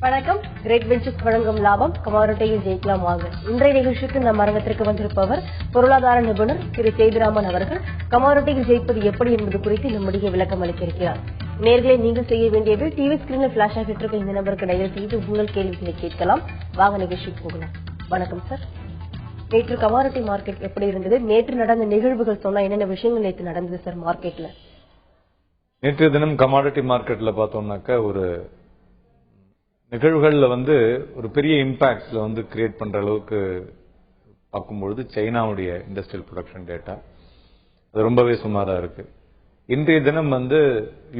வணக்கம். Great ventures வழங்கும் லாபம் கமாடிட்டியில் ஜெயிக்கலாம் வாங்க. இன்றைய நிகழ்ச்சிக்கு நம் அரங்கத்திற்கு வந்திருப்பவர் பொருளாதார நிபுணர் திரு சேதுராமன் அவர்கள். கமாடிட்டியில் ஜெயிப்பது எப்படி என்பது குறித்து நம்முடைய விளக்கம் அளிக்க இருக்கிறார். நேர்களை நீங்கள் செய்ய வேண்டியது டிவி ஸ்கிரீனில் பிளாஷ் ஆகிட்டு இருக்க இந்த நம்பருக்கு டயல் செய்து உங்கள் கேள்விகளை கேட்கலாம். வாங்க நிகழ்ச்சிக்கு போகலாம். வணக்கம் சார். நேற்று கமாடிட்டி மார்க்கெட் எப்படி இருந்தது? நேற்று நடந்த நிகழ்வுகள் சொன்னா என்னென்ன விஷயங்கள் நேற்று நடந்தது சார் மார்க்கெட்ல? நேற்று தினம் கமாடிட்டி மார்க்கெட்ல பார்த்தோம்னாக்க ஒரு நிகழ்வுகள்ல ஒரு பெரிய இம்பாக்ட்ஸ்ல கிரியேட் பண்ற அளவுக்கு பார்க்கும்பொழுது சைனாவுடைய இண்டஸ்ட்ரியல் ப்ரொடக்ஷன் டேட்டா அது ரொம்பவே சுமாரா இருக்கு. இன்றைய தினம்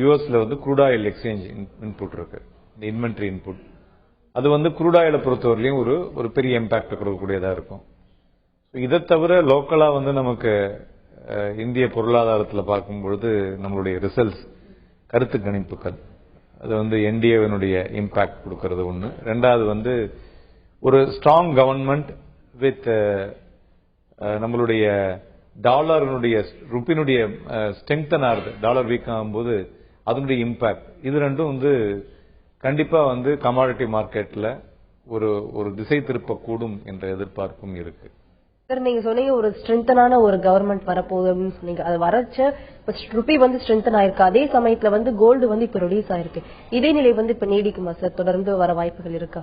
யூஎஸ்ல க்ரூட் ஆயில் எக்ஸ்சேஞ்ச் இன்புட் இருக்கு, இந்த இன்வென்ட்ரி இன்புட். அது க்ரூட் ஆயிலை பொறுத்தவரையிலையும் ஒரு பெரிய இம்பாக்ட் கொடுக்கக்கூடியதா இருக்கும். இதை தவிர லோக்கலா நமக்கு இந்திய பொருளாதாரத்தில் பார்க்கும்பொழுது நம்மளுடைய ரிசல்ட்ஸ் கருத்து கணிப்புகள் அது என்டிஏவினுடைய இம்பாக்ட் கொடுக்கறது ஒண்ணு. ரெண்டாவது ஒரு ஸ்ட்ராங் கவர்மெண்ட் வித் நம்மளுடைய டாலருடைய ருப்பினுடைய ஸ்ட்ரெங்தன் ஆகுது, டாலர் வீக் ஆகும்போது அதனுடைய இம்பாக்ட். இது ரெண்டும் கண்டிப்பா கமாடிட்டி மார்க்கெட்ல ஒரு திசை திருப்பக்கூடும் என்ற எதிர்பார்ப்பும் இருக்கு. சார், நீங்க சொன்னீங்க ஒரு ஸ்ட்ரென்தனான ஒரு கவர்மெண்ட் வரப்போகுது அப்படின்னு சொன்னீங்க. அது வரச்ச ருபி ஸ்ட்ரென்தன் ஆயிருக்கு. அதே சமயத்துல கோல்டு இப்ப ரிலீஸ் ஆயிருக்கு. இதே நிலை இப்ப நீடிக்குமா சார்? தொடர்ந்து வர வாய்ப்புகள் இருக்கா?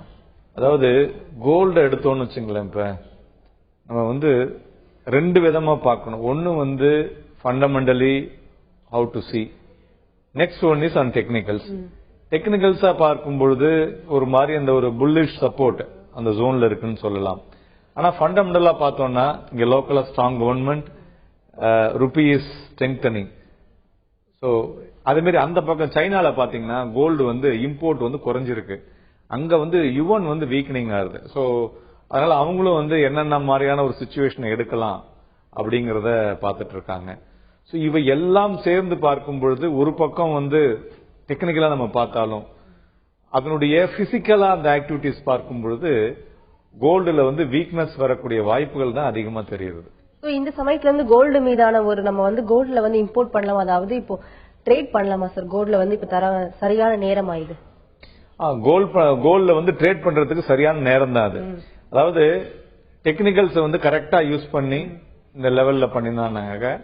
அதாவது கோல்டு எடுத்தோம்னு வச்சுங்களேன், இப்ப நம்ம ரெண்டு விதமா பார்க்கணும். ஒன்னு fundamentally how to see, next one is on technicals. டெக்னிக்கல்ஸா பார்க்கும் பொழுது ஒரு மாதிரி அந்த ஒரு புல்லிஷ் சப்போர்ட் அந்த ஜோன்ல இருக்குன்னு சொல்லலாம். ஆனா ஃபண்டமெண்டலா பார்த்தோம்னா இங்க லோக்கலா strong government, rupee is strengthening. So அதே மாதிரி அந்த பக்கம் சைனால பாத்தீங்கன்னா கோல்டு இம்போர்ட் குறைஞ்சிருக்கு. அங்க யுவன் வீக்கனிங் ஆகுது. சோ அதனால அவங்களும் என்னென்ன மாதிரியான ஒரு சிச்சுவேஷன் எடுக்கலாம் அப்படிங்கறத பாத்துட்டு இருக்காங்க. சோ இவை எல்லாம் சேர்ந்து பார்க்கும் பொழுது ஒரு பக்கம் டெக்னிக்கலா நம்ம பார்த்தாலும் அதனுடைய பிசிக்கலா அந்த ஆக்டிவிட்டிஸ் பார்க்கும் பொழுது கோல்டுல வீக்னஸ் வரக்கூடிய வாய்ப்புகள் தான் அதிகமா தெரியுது. இந்த சமயத்துல கோல்டு மீதான நம்ம கோல்ட்ல இம்போர்ட் பண்ணலாம், அதாவது இப்போ ட்ரேட் பண்ணலாமா சார்? கோல்ட்ல இப்ப சரியான நேரம் ஆயுது. கோல்ட்ல ட்ரேட் பண்றதுக்கு சரியான நேரம் தான் அது. அதாவது டெக்னிக்கல்ஸ் கரெக்டா யூஸ் பண்ணி இந்த லெவல்ல பண்ணினாங்க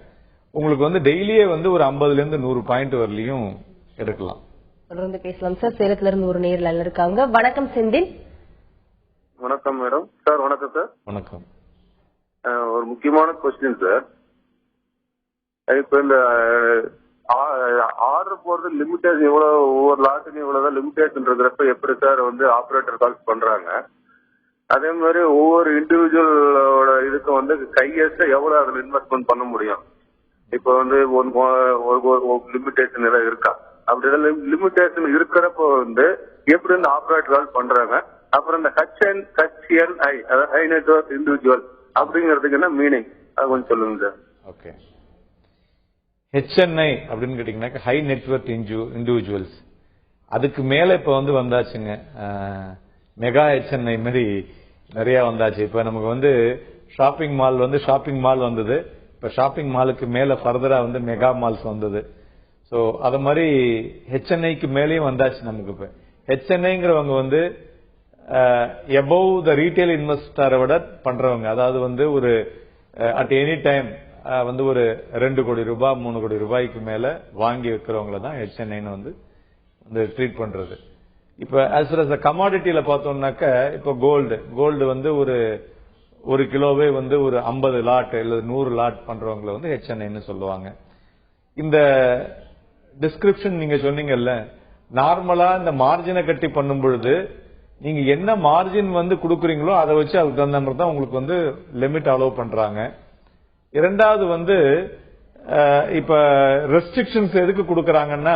உங்களுக்கு டெய்லியே ஒரு 50ல இருந்து 100 பாயிண்ட் வரலையும் எடுக்கலாம். தொடர்ந்து பேசலாம் சார். சேலத்துல இருந்து ஒரு நேர்ல இருக்காங்க. வணக்கம் செந்தில். வணக்கம் மேடம். சார் வணக்கம் சார். வணக்கம். ஒரு முக்கியமான கொஸ்டின் சார். இப்ப இந்த ஆர்டர் போறது லிமிடேஷன் எவ்வளவு, ஒவ்வொரு லாட்டுக்கும் இவ்வளவுதான் லிமிடேஷன் இருக்கிறப்ப எப்படி சார் ஆபரேட்டர் கால்ஸ் பண்றாங்க? அதே மாதிரி ஒவ்வொரு இண்டிவிஜுவலோட இதுக்கு கையெஸ்ட் எவ்வளவு அதுல இன்வெஸ்ட்மெண்ட் பண்ண முடியும்? இப்ப ஒரு லிமிடேஷன் எல்லாம் இருக்கா? அப்படி லிமிடேஷன் இருக்கிறப்ப எப்படி ஆபரேட்டர் கால் பண்றாங்க? அப்புறம் இந்த HNI அதாவது ஹை நெட்வொர்க் இண்டிவிஜுவல் அப்படிங்கிறதுக்கு என்ன மீனிங், அது கொஞ்சம் சொல்லுங்க சார். ஓகே. HNI அப்படின்னு கேட்டீங்கன்னா ஹை நெட்வொர்க் இண்டிவிஜுவல்ஸ். அதுக்கு மேல இப்ப வந்தாச்சுங்க மெகா HNI மாதிரி நிறைய வந்தாச்சு. இப்ப நமக்கு ஷாப்பிங் மால் வந்தது. இப்ப ஷாப்பிங் மாலுக்கு மேல ஃபர்தரா மெகா மால்ஸ் வந்தது. சோ அத மாதிரி HNIக்கு மேலேயும் வந்தாச்சு நமக்கு. இப்ப HNIங்கிறவங்க above the retail investor விட பண்றவங்க, அதாவது ஒரு at any time ஒரு 2 கோடி ரூபாய் 3 கோடி ரூபாய்க்கு மேல வாங்கி வைக்கிறவங்கள தான் HNIன்னு ட்ரீட் பண்றது. இப்ப as far as the commodityல பார்த்தோம்னாக்க இப்ப கோல்டு ஒரு கிலோவே ஒரு 50 லாட் இல்ல 100 லாட் பண்றவங்கள HNIன்னு சொல்லுவாங்க. இந்த டிஸ்கிரிப்ஷன் நீங்க சொன்னீங்கல்ல, நார்மலா இந்த மார்ஜினை கட்டி பண்ணும் பொழுது நீங்க என்ன மார்ஜின் கொடுக்குறீங்களோ அதை வச்சு அதுக்கு தகுந்த மாதிரி தான் உங்களுக்கு லிமிட் அலோவ் பண்றாங்க. இரண்டாவது இப்ப ரெஸ்ட்ரிக்ஷன்ஸ் எதுக்கு கொடுக்கறாங்கன்னா,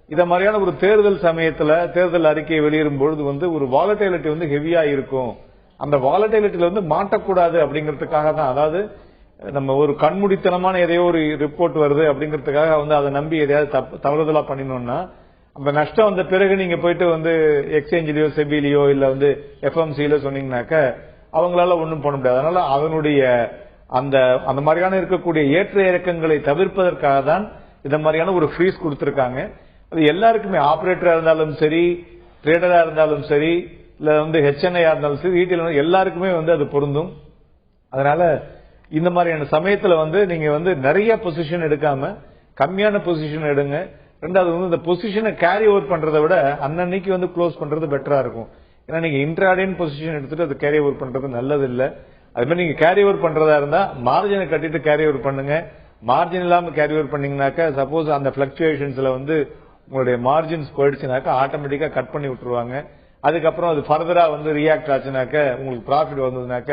இத மாதிரியான ஒரு தேர்தல் சமயத்துல தேர்தல் அறிக்கையை வெளியிடும் பொழுது ஒரு வாலட்டிலிட்டி ஹெவியா இருக்கும். அந்த வாலட்டிலிட்டியில மாட்டக்கூடாது அப்படிங்கறதுக்காக தான். அதாவது நம்ம ஒரு கண்மூடித்தனமான எதையோ ஒரு ரிப்போர்ட் வருது அப்படிங்கறதுக்காக அதை நம்பி எதையாவது தவறுதலா பண்ணினோம்னா அந்த நஷ்டம் வந்த பிறகு நீங்க போயிட்டு எக்ஸ்சேஞ்சிலயோ செபிலியோ இல்ல FMCல சொன்னீங்கன்னாக்க அவங்களால ஒண்ணும் பண்ண முடியாது. அதனால அதனுடைய அந்த மாதிரியான இருக்கக்கூடிய ஏற்ற இறக்கங்களை தவிர்ப்பதற்காக தான் இந்த மாதிரியான ஒரு ஃப்ரீஸ் கொடுத்திருக்காங்க. அது எல்லாருக்குமே ஆபரேட்டரா இருந்தாலும் சரி, ட்ரேடரா இருந்தாலும் சரி, இல்ல வந்து ஹெச்என்ஐயா இருந்தாலும் சரி, ரீட்டைல் எல்லாருக்குமே வந்து அது பொருந்தும். அதனால இந்த மாதிரியான சமயத்துல வந்து நீங்க வந்து நிறைய பொசிஷன் எடுக்காம கம்மியான பொசிஷன் எடுங்க. ரெண்டாவது வந்து இந்த பொசிஷனை கேரி ஓவர் பண்றதை விட அன்னன்னைக்கு வந்து க்ளோஸ் பண்றது பெட்டரா இருக்கும். ஏன்னா நீங்க இன்ட்ராடேன்னு பொசிஷன் எடுத்துட்டு அது கேரி ஓவர் பண்றது நல்லது இல்ல. அது மாதிரி நீங்க கேரி ஓவர் பண்றதா இருந்தா மார்ஜினை கட்டிட்டு கேரி ஓவர் பண்ணுங்க. மார்ஜின் இல்லாம கேரி ஓவர் பண்ணீங்கன்னாக்கா சப்போஸ் அந்த பிளக்சுவேஷன்ஸ்ல வந்து உங்களுடைய மார்ஜின்ஸ் போயிடுச்சுனாக்கா ஆட்டோமேட்டிக்கா கட் பண்ணி விட்டுருவாங்க. அதுக்கப்புறம் அது ஃபர்தரா வந்து ரியாக்ட் ஆச்சுனாக்க உங்களுக்கு ப்ராஃபிட் வந்ததுனாக்க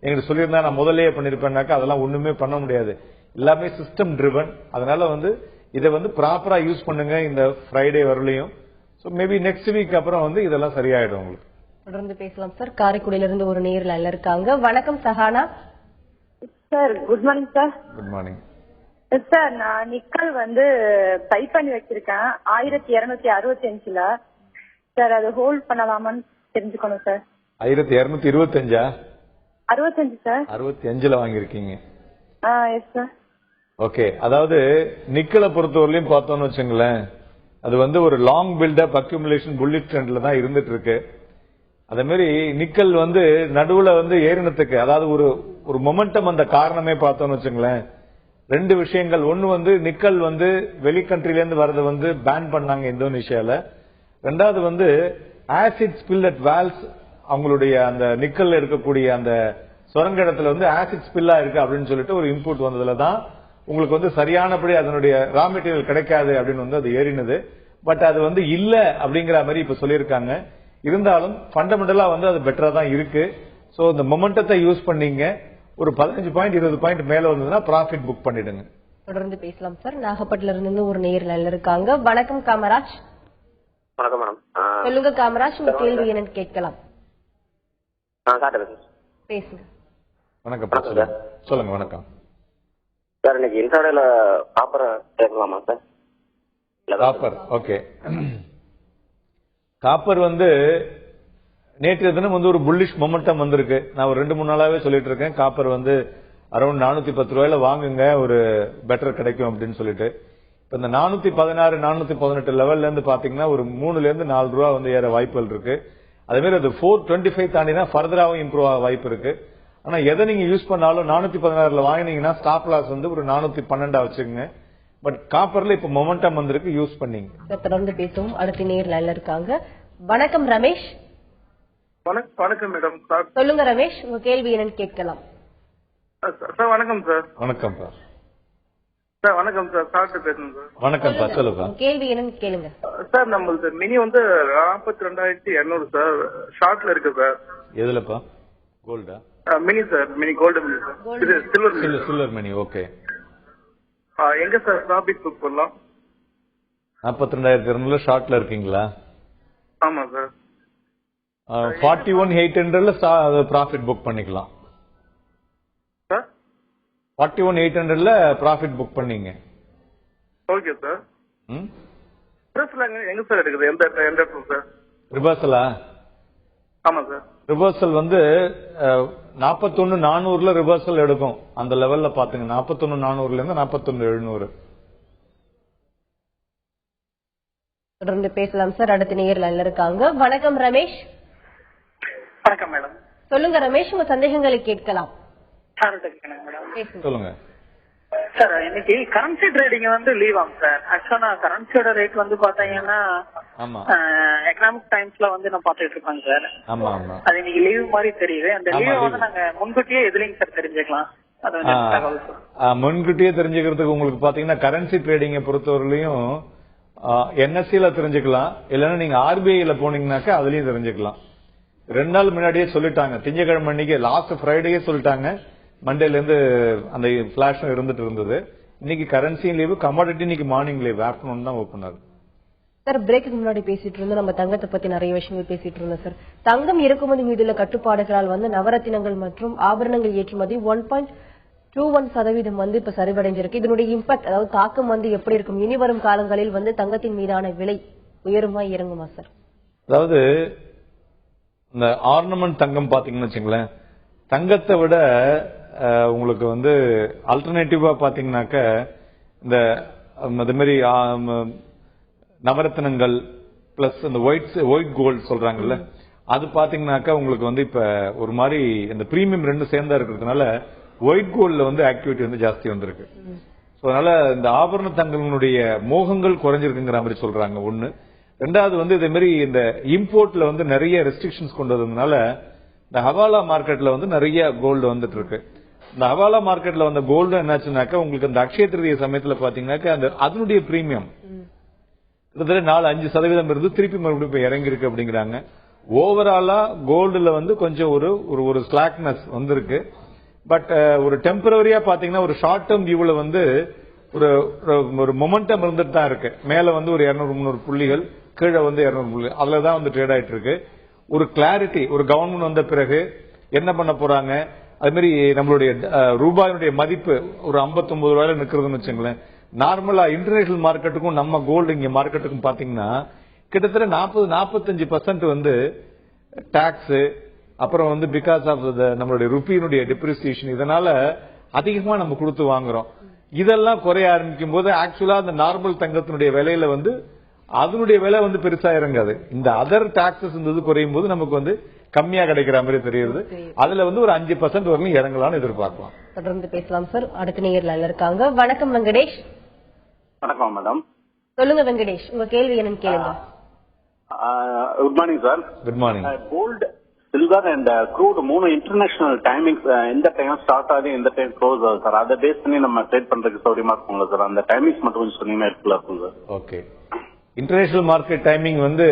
எங்களுக்கு சொல்லியிருந்தா நான் முதல்லயே பண்ணிருப்பேன்னாக்கா அதெல்லாம் ஒண்ணுமே பண்ண முடியாது. எல்லாமே சிஸ்டம் ட்ரிவன். அதனால வந்து இதை வந்து ப்ராப்பரா யூஸ் பண்ணுங்க இந்த ஃப்ரைடே வரலையும். சோ மேபி நெக்ஸ்ட் வீக் அப்புறம் வந்து இதெல்லாம் சரியாயிடும் உங்களுக்கு. தொடர்ந்து பேசலாம் சார். காரைக்குடியில இருந்து ஒரு நேர்ல இருக்காங்க. வணக்கம் Sahana. Sir good morning sir. Good morning sir. நான் நிக்கல் வந்து பை பண்ணி வச்சிருக்கேன் 1265ல. சார் அது ஹோல்ட் பண்ணலாமான்னு தெரிஞ்சுக்கணும் சார். 1225 65 சார். 65ல வாங்கியிருக்கீங்க. Yes sir. ஓகே. அதாவது நிக்கலை பொறுத்தவரையிலும் பார்த்தோம்னு வச்சுங்களேன், அது வந்து ஒரு லாங் பில்டப் அக்யூமுலேஷன் புல்லிஷ் ட்ரெண்ட்ல தான் இருந்துட்டு இருக்கு. அதே மாதிரி நிக்கல் வந்து நடுவுல வந்து ஏறினத்துக்கு அதாவது ஒரு மொமெண்டம் அந்த காரணமே பார்த்தோம்னு வச்சுங்களேன், ரெண்டு விஷயங்கள். ஒன்னு வந்து நிக்கல் வந்து வெளி கண்ட்ரில இருந்து வரது வந்து பேன் பண்ணாங்க இந்தோனேஷியால. ரெண்டாவது வந்து ஆசிட் ஸ்பில் அட் வால்ஸ், அவங்களுடைய அந்த நிக்கல் இருக்கக்கூடிய அந்த சுரங்க இடத்துல வந்து ஆசிட் ஸ்பில்லா இருக்கு அப்படின்னு சொல்லிட்டு ஒரு இன்புட் வந்ததுலதான் உங்களுக்கு வந்து சரியானபடி அதனுடைய ரா மெட்டீரியல் கிடைக்காது அப்படின்னு வந்து அது ஏறினது. பட் அது வந்து இல்ல அப்படிங்கிற மாதிரி இப்ப சொல்லியிருக்காங்க. இருந்தாலும் ஃபண்டமெண்டலா வந்து அது பெட்டரா தான் இருக்கு. சோ இந்த மொமெண்டத்தை யூஸ் பண்ணீங்க. ஒரு 15 பாயிண்ட் 20 பாயிண்ட் மேல வந்ததுன்னா ப்ராஃபிட் புக் பண்ணிடுங்க. தொடர்ந்து பேசலாம் சார். நாகப்பட்டில இருந்து ஒரு நேர்ல இருக்காங்க. வணக்கம் காமராஜ். வணக்கம் மேடம். சொல்லுங்க காமராஜ், உங்க கேள்வி என்னன்னு கேட்கலாம். பேசுங்க. வணக்கம். சொல்லுங்க. வணக்கம் சார். இன்னைக்கு இன்ட்ராடேல காப்பர் சேர்க்கலாமா சார்? Copper okay. காப்பர் வந்து நேற்றைய தினம் வந்து ஒரு புல்லிஷ் மொமெண்டம் வந்திருக்கு. நான் ஒரு 2-3 நாளாவே சொல்லிட்டு இருக்கேன், காப்பர் வந்து அரௌண்ட் 410 ரூபாயில வாங்குங்க, ஒரு பெட்டர் கிடைக்கும் அப்படின்னு சொல்லிட்டு. இப்ப இந்த 416 418 லெவல்ல இருந்து பாத்தீங்கன்னா ஒரு 3ல இருந்து 4 ரூபா வந்து ஏற வாய்ப்புகள் இருக்கு. அதே மாதிரி அது 425 தாண்டினா ஃபர்தராவும் இம்ப்ரூவ் ஆக வாய்ப்பு இருக்கு. ஆனா எதை நீங்க யூஸ் பண்ணாலும் 416ல வாங்கினீங்கன்னா ஸ்டாப் லாஸ் வந்து ஒரு 412 வச்சுக்கோங்க. பட் காப்பர்ல இப்ப மொமெண்டம் வந்திருக்கு, யூஸ் பண்ணீங்க. தொடர்ந்து பேசுவோம். அடுத்த நேர்ல இருக்காங்க. வணக்கம் ரமேஷ். வணக்கம் மேடம். சொல்லுங்க ரமேஷ், உங்க கேள்வி என்னன்னு கேட்கலாம். சார் வணக்கம் சார். வணக்கம் சார். வணக்கம் சார். சார்ட்டு பேசணும் சார். வணக்கம் சொல்லுங்க. கேள்வி என்னன்னு கேளுங்க சார். நம்மளுக்கு மினி வந்து 42,200 சார் ஷார்ட்ல இருக்கு சார். எதுலப்பா? கோல்டா? Mini sir. Mini gold mini sir. இது சில்வர் மினி. ஓகே. எங்க சார் ப்ராஃபிட் புக் பண்ணலாம்? 42,200 ஷார்ட்ல இருக்கீங்களா? ஆமா சார். 41,800ல ப்ராஃபிட் புக் பண்ணிக்கலாம். சார் 41,800ல ப்ராஃபிட் புக் பண்ணீங்க. Okay sir. எங்க சார் எடுக்குது? எந்த இடத்துல சார்? ரிவர்சலா? ஆமா சார். ரிவர்சல் வந்து 41,400ல ரிவர்சல் எடுக்கும். அந்த லெவல்ல பாத்துங்க. 41,400ல இருந்து 41,700. தொடர்ந்து பேசலாம் சார். அடுத்த நேர்ல இருக்காங்க. வணக்கம் ரமேஷ். வணக்கம் மேடம். சொல்லுங்க ரமேஷ், உங்க சந்தேகங்களை கேட்கலாம். சொல்லுங்க சார். இன்னைக்கு கரன்சி ட்ரேடிங் வந்து லீவ் ஆகும் சார். ஆக்சுவலா கரன்சியோட ரேட் வந்து பாத்தீங்கன்னா எக்கனாமிக் டைம்ஸ்ல வந்து நான் பாத்துட்டு இருப்பேன் சார். ஆமா ஆமா. அது இன்னைக்கு லீவ் மாதிரி தெரியுது. அந்த லீவ் வந்து நாங்க முன்கூட்டியே எதுலங்க சார் தெரிஞ்சுக்கலாம்? முன்கூட்டியே தெரிஞ்சுக்கிறதுக்கு உங்களுக்கு பாத்தீங்கன்னா கரன்சி ட்ரேடிங்கை பொறுத்தவரையிலையும் என்எஸ்சில தெரிஞ்சுக்கலாம். இல்லைன்னா நீங்க ஆர்பிஐல போனீங்கன்னாக்கா அதுலயும் தெரிஞ்சுக்கலாம். 2 நாள் முன்னாடியே சொல்லிட்டாங்க. திங்கட்கிழமை அன்னைக்கு லாஸ்ட் ஃப்ரைடேயே சொல்லிட்டாங்க. மண்டேல இருந்து அந்த பிளாஷும் இருந்துட்டு இருந்தது. இன்னைக்கு கரன்சி லீவு, கமாடிட்டி இன்னைக்கு மார்னிங் லீவ், ஆஃப்டர்நூன் தான் ஓபன் ஆகுது. சார் பிரேக்கு முன்னாடி பேசிட்டு இருந்தோம், நம்ம தங்கத்தை பத்தி நிறைய விஷயங்கள் பேசிட்டு இருந்தோம் சார். தங்கம் இறக்குமதி மீதுள்ள கட்டுப்பாடுகளால் வந்து நவரத்தினங்கள் மற்றும் ஆபரணங்கள் ஏற்றுமதி 1.21% வந்து இப்ப சரிவடைஞ்சிருக்கு. இதனுடைய இம்பாக்ட், அதாவது தாக்கம் வந்து எப்படி இருக்கும்? இனி வரும் காலங்களில் வந்து தங்கத்தின் மீதான விலை உயருமா இறங்குமா சார்? அதாவது இந்த ஆர்னமெண்ட் தங்கம் பாத்தீங்கன்னு வச்சுங்களேன், தங்கத்தை விட உங்களுக்கு வந்து ஆல்டர்னேட்டிவா பாத்தீங்கன்னாக்க இந்த மாதிரி நவரத்தினங்கள், பிளஸ் இந்த ஒயிட் கோல்டு சொல்றாங்கல்ல, அது பாத்தீங்கன்னாக்கா உங்களுக்கு வந்து இப்ப ஒரு மாதிரி இந்த பிரீமியம் ரெண்டும் சேர்ந்தா இருக்கிறதுனால ஒயிட் கோல்ட்ல வந்து ஆக்டிவிட்டி வந்து ஜாஸ்தி வந்திருக்கு. அதனால இந்த ஆபரண தங்கங்களுடைய மோகங்கள் குறைஞ்சிருக்குங்கிற மாதிரி சொல்றாங்க ஒண்ணு. ரெண்டாவது வந்து இதே மாதிரி இந்த இம்போர்ட்ல வந்து நிறைய ரெஸ்ட்ரிக்ஷன்ஸ் கொண்டு வந்ததுனால இந்த ஹவாலா மார்க்கெட்ல வந்து நிறைய கோல்டு வந்துட்டு இருக்கு. இந்த ஹவாலா மார்க்கெட்ல வந்த கோல்டு என்னாச்சுனாக்கா உங்களுக்கு இந்த அக்ஷய திருதிய சமயத்துல பாத்தீங்கன்னாக்கா அந்த அதனுடைய பிரீமியம் கிட்டத்தட்ட 4-5% இருந்து திருப்பி மறுபடியும் இப்ப இறங்கி இருக்கு அப்படிங்கிறாங்க. ஓவராலா கோல்டுல வந்து கொஞ்சம் ஒரு ஸ்லாக்னஸ் வந்திருக்கு. பட் ஒரு டெம்பரரியா பாத்தீங்கன்னா ஒரு ஷார்ட் டேர்ம் வியூல வந்து ஒரு மொமெண்டம் இருந்துட்டு தான் இருக்கு. மேல வந்து ஒரு 200-300 புள்ளிகள், கீழே வந்து 200 புள்ளிகள், அதுலதான் வந்து ட்ரேட் ஆயிட்டு இருக்கு. ஒரு கிளாரிட்டி, ஒரு கவர்மெண்ட் வந்த பிறகு என்ன பண்ண போறாங்க, அது மாதிரி நம்மளுடைய ரூபாயினுடைய மதிப்பு ஒரு 59 ரூபாயில நிக்கிறதுன்னு வச்சுங்களேன். நார்மலா இன்டர்நேஷனல் மார்க்கெட்டுக்கும் நம்ம கோல்டு இங்க மார்க்கெட்டுக்கும் பாத்தீங்கன்னா கிட்டத்தட்ட 40-45% வந்து டாக்ஸ், அப்புறம் வந்து பிகாஸ் ஆஃப் நம்மளுடைய ருப்பியினுடைய டிப்ரிசியேஷன், இதனால அதிகமா நம்ம கொடுத்து வாங்குறோம். இதெல்லாம் குறைய ஆரம்பிக்கும் போது ஆக்சுவலா அந்த நார்மல் தங்கத்தினுடைய விலையில வந்து அதனுடைய விலை வந்து பெருசா இறங்காது. இந்த அதர் டாக்ஸஸ் இருந்தது குறையும் போது நமக்கு வந்து கம்மியா கிடைக்கிற மாதிரி தெரியுது. அதுல வந்து ஒரு 5% வரலும் இறங்கலாம்னு எதிர்பார்க்கலாம். தொடர்ந்து பேசலாம் சார். அடுத்த நேயர்ல இருக்காங்க. வணக்கம் வெங்கடேஷ். வணக்கம் மேடம். சொல்லுங்க வெங்கடேஷ், உங்க கேள்வி என்னன்னு கேளுங்க. Good morning sir. Good morning. Gold, silver and crude 3 international timings எந்த டைம் ஸ்டார்ட் ஆகுது, எந்த டைம் க்ளோஸ் ஆகுது சார்? அதை பேஸ் பண்ணி நம்ம ட்ரேட் பண்றதுக்கு சௌரியமா இருக்குங்களா சார்? அந்த டைமிங்ஸ் மட்டும் கொஞ்சம் சொன்னீங்கன்னா ஹெல்ப்ஃபுல்லா இருக்கும் sir. Okay. International market timing வந்து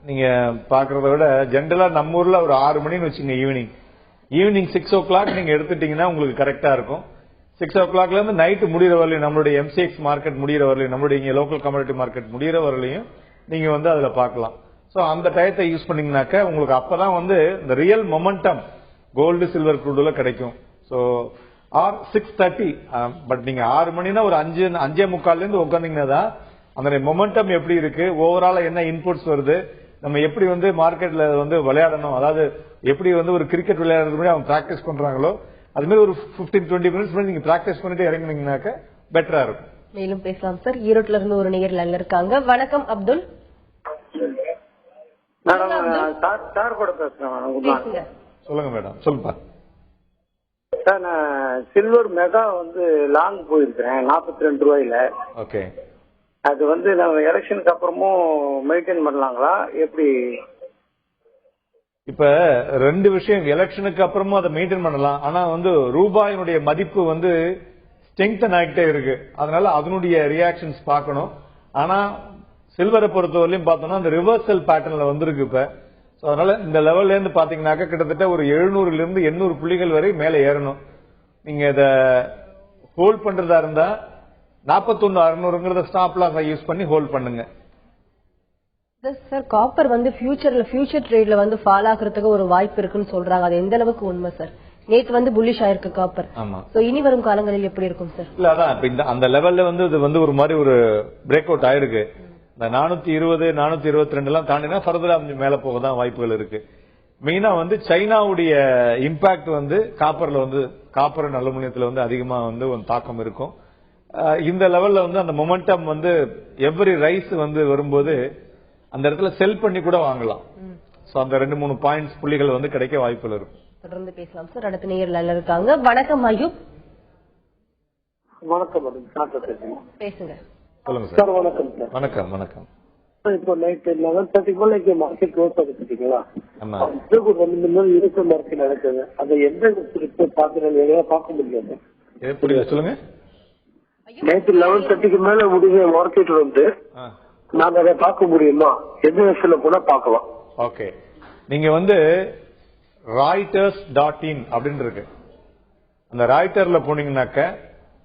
நீங்க பாக்குறத விட ஜென்ரலா நம்ம ஊர்ல ஒரு 6 மணின்னு வச்சுங்க, ஈவினிங் 6 o'clock நீங்க எடுத்துட்டீங்கன்னா உங்களுக்கு கரெக்டா இருக்கும். 6 o'clockல இருந்து நைட்டு முடிகிற வரலையும், நம்மளுடைய MCX மார்க்கெட் முடிகிற வரலையும், நம்மளுடைய இங்க லோக்கல் கம்யூனிட்டி மார்க்கெட் முடிகிற வரலையும் நீங்க வந்து அதுல பாக்கலாம். சோ அந்த டயத்தை யூஸ் பண்ணீங்கன்னாக்க உங்களுக்கு அப்பதான் வந்து இந்த ரியல் மொமெண்டம் கோல்டு சில்வர் க்ரூட்ல கிடைக்கும். சோ ஆர் 6:30, பட் நீங்க 6 மணினா ஒரு 5:45 இருந்து உட்காந்தீங்கன்னா தான் அந்த மொமெண்டம் எப்படி இருக்கு, ஓவரால என்ன இன்புட்ஸ் வருது, நம்ம எப்படி வந்து மார்க்கெட்ல வந்து விளையாடணும், அதாவது எப்படி வந்து ஒரு கிரிக்கெட் விளையாடுறது மாதிரி அவங்க பிராக்டிஸ் பண்றாங்களோ அது மாதிரி ஒரு 15-20 மினிட்ஸ் பண்ணி நீங்க பிராக்டிஸ் பண்ணிட்டு இறங்குனீங்கன்னாக்க பெட்டரா இருக்கும். மேலும் பேசலாம் சார். ஈரோட்ல இருந்து ஒரு நேயர் இருக்காங்க. வணக்கம் அப்துல். மேடம் சார் கூட பேசுறேன். சொல்லுங்க மேடம். சொல்லுப்பா சார். நான் சில்வர் மெகா வந்து லாங் போயிருக்கிறேன் 42 ரூபாயில. ஓகே. அது வந்து நம்ம எலெக்ஷனுக்கு அப்புறமும் மெயின்டைன் பண்ணலாங்களா எப்படி? இப்ப 2 விஷயம். எலெக்ஷனுக்கு அப்புறமும் அதை மெயின்டைன் பண்ணலாம். ஆனா வந்து ரூபாயினுடைய மதிப்பு வந்து ஸ்ட்ரெங்தன் ஆகிட்டே இருக்கு. அதனால அதனுடைய ரியாக்ஷன்ஸ் பார்க்கணும். ஆனா சில்வரை பொறுத்தவரையிலும் பார்த்தோம்னா அந்த ரிவர்சல் பேட்டர்ன்ல வந்திருக்கு இப்ப. அதனால இந்த லெவல்ல இருந்து பாத்தீங்கன்னாக்க கிட்டத்தட்ட ஒரு 700 இருந்து 800 புள்ளிகள் வரை மேல ஏறணும். நீங்க இத ஹோல்ட் பண்றதா இருந்தா 41,600 ஸ்டாப் லாஸ் யூஸ் பண்ணி ஹோல்ட் பண்ணுங்க. சார் காப்பர் வந்து ஃபியூச்சர் ட்ரேட்ல வந்து ஃபால் ஆகிறதுக்கு ஒரு வாய்ப்பு இருக்குன்னு சொல்றாங்க. அது எந்த அளவுக்கு உண்மை சார்? நேத்து வந்து புல்லிஷ் ஆயிருக்கு காப்பர். சோ இனி வரும் காலங்களில் எப்படி இருக்கும் சார்? இல்ல அதான் அந்த லெவல்ல வந்து இது வந்து ஒரு மாதிரி ஒரு பிரேக் அவுட் ஆயிருக்கு. இந்த 420, 422 எல்லாம் தாண்டினா ஃபர்தரா மேல போக தான் வாய்ப்புகள் இருக்கு. மெயினா வந்து சைனாவுடைய இம்பாக்ட் வந்து காப்பர் அண்ட் அலுமினியத்துல வந்து அதிகமா வந்து ஒரு தாக்கம் இருக்கும். இந்த லெவல்ல வந்து அந்த மொமெண்டம் வந்து எவ்ரி ரைஸ் வந்து வரும்போது அந்த இடத்துல செல் பண்ணி கூட வாங்கலாம். சோ அந்த 2-3 பாயிண்ட்ஸ் புள்ளிகள் வந்து கிடைக்க வாய்ப்புகள் இருக்கும். தொடர்ந்து பேசலாம் சார். அடுத்த நேயர்ல இருக்காங்க. வணக்கம் அயூப். வணக்கம் மேடம். பேசுங்க. சொல்லுங்க சார். வணக்கம் சார். வணக்கம். வணக்கம். இப்போ நைட் 11:30 போல இங்க மார்க்கெட் க்ளோஸ் ஆகிட்டீங்களா? ஆமா. இந்த மாதிரி இருக்க மார்க்கெட் நடக்குது. அதை எந்த பாக்குறேன் பார்க்க முடியாது. எப்படி சொல்லுங்க? நைட்டு 11:30க்கு மேல முடிஞ்ச மார்க்கெட் வந்து நாங்க அதை பார்க்க முடியுமா? எந்த விஷயத்துல கூட பார்க்கலாம். ஓகே. நீங்க வந்து Reuters.in அப்படின்னு இருக்கு. அந்த ராய்டர்ல போனீங்கன்னாக்க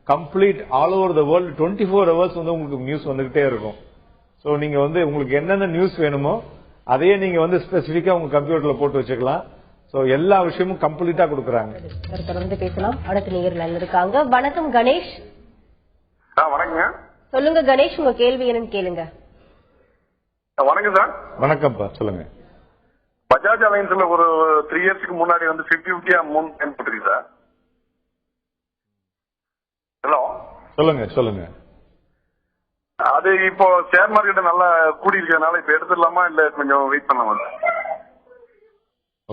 complete all over the world 24 hours வந்து உங்களுக்கு நியூஸ் வந்துகிட்டே இருக்கும். சோ நீங்க வந்து உங்களுக்கு என்னென்ன நியூஸ் வேணுமோ அதையே நீங்க வந்து ஸ்பெசிபிக்கா உங்க கம்ப்யூட்டர்ல போட்டு வச்சுக்கலாம். சோ எல்லா விஷயமும் கம்ப்ளீட்டா கொடுக்குறாங்க. தொடர்ந்து பேசலாம். அடுத்த நேயர் இருக்காங்க. வணக்கம் கணேஷ். வணக்கங்க. சொல்லுங்க கணேஷ், உங்க கேள்வி என்னன்னு கேளுங்க. வணக்கம் சார். வணக்கம்ப்பா. சொல்லுங்க. பஜாஜ் அலைன்ஸ்ல ஒரு 3 இயர்ஸ்க்கு முன்னாடி வந்து 50-50 அமௌண்ட் போட்டுருக்கு சார். ஹலோ. சொல்லுங்க. அது அது இப்போ ஷேர் மார்க்கெட் நல்லா கூடி இருக்கிறதுனால இப்ப எடுத்துடலாமா இல்ல கொஞ்சம் வெயிட் பண்ணலாமா?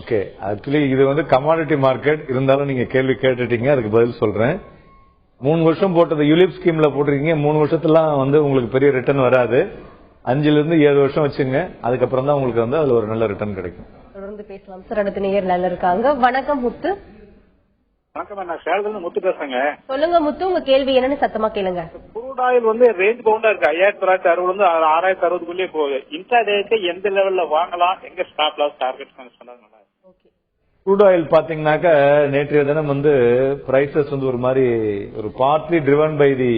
ஓகே, ஆக்சுவலி இது வந்து கமாடிட்டி மார்க்கெட் இருந்தாலும் நீங்க கேள்வி கேட்டுட்டீங்க, அதுக்கு பதில் சொல்றேன். 3 வருஷம் போட்டது யூலிப் ஸ்கீம்ல போட்டிருக்கீங்க. 3 வருஷத்துலாம் வந்து உங்களுக்கு பெரிய ரிட்டர்ன் வராது. 5 to 7 வருஷம் வச்சுங்க, அதுக்கப்புறம் தான் உங்களுக்கு வந்து அதுல ஒரு நல்ல ரிட்டர்ன் கிடைக்கும். தொடர்ந்து பேசலாம் சார். அடுத்த நேயர் நல்லா இருக்காங்க. வணக்கம் முத்து. வணக்கம், நான் சேலத்துல முத்து பேசுறேங்க. சொல்லுங்க முத்து, உங்க கேள்வி என்னன்னு சத்தமா கேளுங்க. குரூட் ஆயில் வந்து ரேஞ்ச் பவுண்டா இருக்கு, 5960 6060 போகுது. இன்ட்ராடேக்கு எந்த லெவல்ல வாங்கலாம், எங்க ஸ்டாப் லாஸ் டார்கெட் சொன்னாங்க. க்ரூட் ஆயில் பாத்தீங்கன்னாக்க நேற்றைய தினம் வந்து பிரைசஸ் வந்து ஒரு மாதிரி ஒரு partly driven by the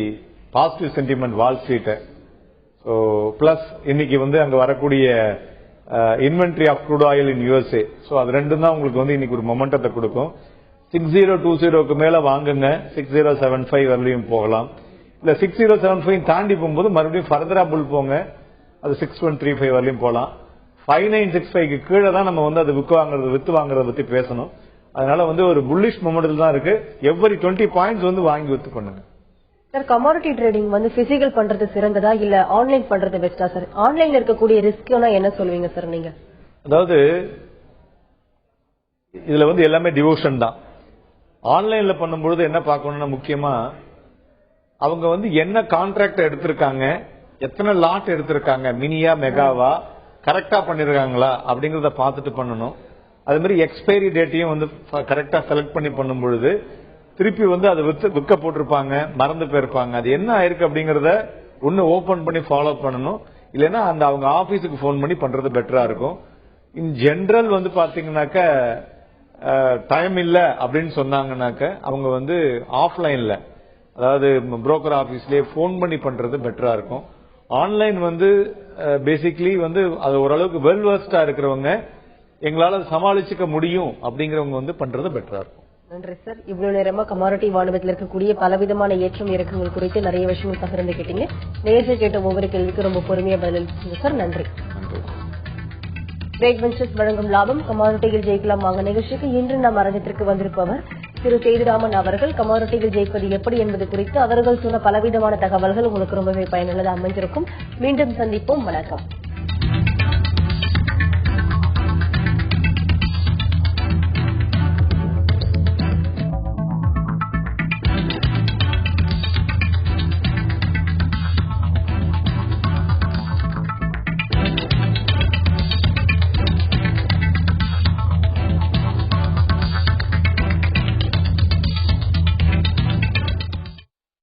positive sentiment wall street. So plus இன்னைக்கு வந்து அங்க வரக்கூடிய inventory of crude oil in USA. So அது ரெண்டும் தான் உங்களுக்கு வந்து இன்னைக்கு ஒரு மொமெண்டத்தை கொடுக்கும். 6020க்கு மேல வாங்குங்க, 6075 வரலையும் போகலாம். இல்ல 6075 தாண்டி போகும்போது மறுபடியும் ஃபர்தரா புல் போங்க, அது 6135 வரலையும் போகலாம். 5965க்கு கீழே தான் நம்ம வந்து அது வித்து வாங்குறத பத்தி பேசணும். அதனால வந்து ஒரு புல்லிஷ் மொமெண்டல் தான் இருக்கு. எவ்வரி 20 பாயிண்ட்ஸ் வந்து வாங்கி வித்து பண்ணுங்க. சார், கமாடிட்டி ட்ரேடிங் வந்து பிசிக்கல் பண்றது சிறந்ததா இல்ல ஆன்லைன் பண்றது பெஸ்டா சார்? ஆன்லைன்ல இருக்கக்கூடிய ரிஸ்க்னா என்ன சொல்வீங்க சார் நீங்க? அதாவது இதுல வந்து எல்லாமே டிவோஷன் தான். ஆன்லைன்ல பண்ணும்பொழுது என்ன பார்க்கணும்னா முக்கியமா அவங்க வந்து என்ன கான்ட்ராக்ட் எடுத்திருக்காங்க, எத்தனை லாட் எடுத்திருக்காங்க, மினியா மெகாவா, கரெக்டா பண்ணிருக்காங்களா அப்படிங்கறத பார்த்துட்டு பண்ணணும். அதே மாதிரி எக்ஸ்பைரி டேட்டையும் வந்து கரெக்டா செலக்ட் பண்ணி பண்ணும் பொழுது திருப்பி வந்து அதை விற்க போட்டிருப்பாங்க, மறந்து போயிருப்பாங்க. அது என்ன ஆயிருக்கு அப்படிங்கறத ஒன்னு ஓபன் பண்ணி ஃபாலோ பண்ணணும். இல்லைன்னா அந்த அவங்க ஆபீஸுக்கு போன் பண்ணி பண்றது பெட்டரா இருக்கும். இன் ஜெனரல் வந்து பாத்தீங்கன்னாக்க டைம் இல்ல அப்படின்னு சொன்னாங்கன்னாக்க அவங்க வந்து ஆஃப்லைன்ல, அதாவது புரோக்கர் ஆபீஸ்லயே போன் பண்ணி பண்றது பெட்டரா இருக்கும். ஆன்லைன் வந்து பேசிக்கலி வந்து அது ஓரளவுக்கு வெல் வர்ஸ்டா இருக்கிறவங்க, எங்களால சமாளிச்சுக்க முடியும் அப்படிங்கிறவங்க வந்து பண்றது பெட்டரா இருக்கும். நன்றி சார். இவ்வளவு நேரமா கமாடிட்டி வாணிபத்தில் இருக்கக்கூடிய பலவிதமான ஏற்றம் இறக்கங்கள் குறித்து நிறைய விஷயங்கள் பகிர்ந்துகிட்டீங்க. நேரில் கேட்ட ஒவ்வொரு கேள்விக்கு ரொம்ப பொறுமையா பதிலளிச்சீங்க சார். நன்றி. கிரேட் வெஞ்சர்ஸ் வழங்கும் லாபம் கமாடிட்டியில் ஜெயிக்கலாம் வாங்க நிகழ்ச்சிக்கு இன்று நம் அரங்கத்திற்கு வந்திருப்பவர் திரு சேதுராமன் அவர்கள். கமாடிட்டியில் ஜெயிப்பது எப்படி என்பது குறித்து அவர்கள் சொன்ன பலவிதமான தகவல்கள் உங்களுக்கு ரொம்பவே பயனுள்ளதாக அமைந்திருக்கும். மீண்டும் சந்திப்போம். வணக்கம்.